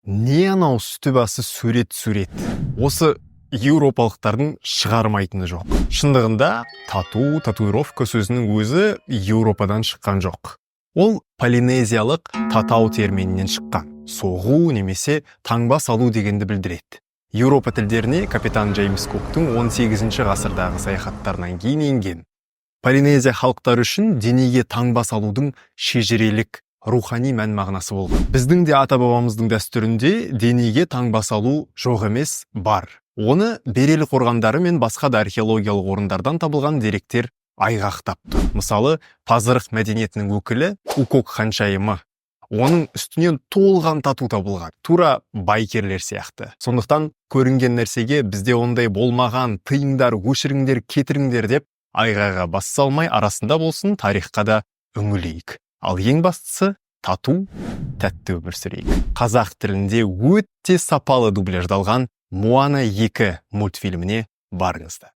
Не анау үсті басы сурет. Осы еуропалықтардың шығармайтыны жоқ. Шындығында татуировка сөзінің өзі Еуропадан шыққан жоқ. Ол полинезиялық татау терминінен шыққан. Соғу немесе таңба салу дегенді білдіреді. Еуропа тілдеріне капитан Джеймс Куктың 18 ғасырдағы саяхаттарынан кейін енген. Полинезия халықтары үшін денеге таңба салудың шежірелік рухани мән мағынасы болған. Біздің де ата-бабамыздың дәстүрінде денеге таңба салу жоқ емес, бар. Оны Берел қорғандары мен басқа да археологиялық орындардан табылған деректер айғақтап тұр. Мысалы, Пазырық мәдениетінің өкілі Укок ханшайымы. Оның үстінен толған тату табылған, тура байкерлер сияқты. Сондықтан көрінген нәрсеге бізде ондай болмаған, тыйыңдар, өшіріңдер, кетіріңдер деп айғайға бас салмай, арасында болсын, тарихқа да үңілейік. Ал ең бастысы тату, тәтті өмір сүрейік. Қазақ тілінде өте сапалы дубляждалған Моана 2 мультфильміне барыңыздар.